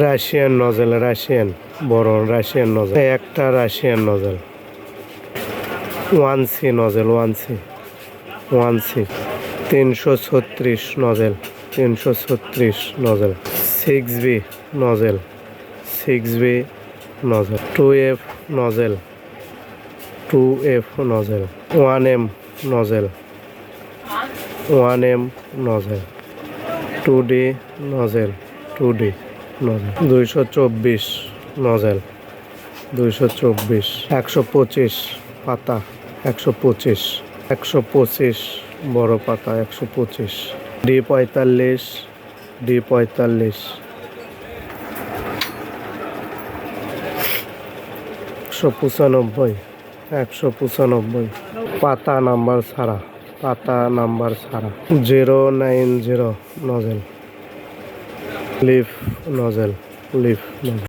Russian nozzle, Russian বড় Russian nozzle, একটা Russian nozzle. 1C nozzle, 1C 336 nozzle, 336 nozzle. 6B nozzle, 6B nozzle. 2F nozzle, 2F nozzle. 1M nozzle, 1M nozzle. 2D nozzle, 2D nozzle. 224 nozzle, 224। 125 পাতা, 125, 125 বড় পাতা, 125। D45, D45। 195, 195 পাতা number ছাড়া, পাতা number ছাড়া। 090 nozzle, leaf nozzle, leaf nozzle.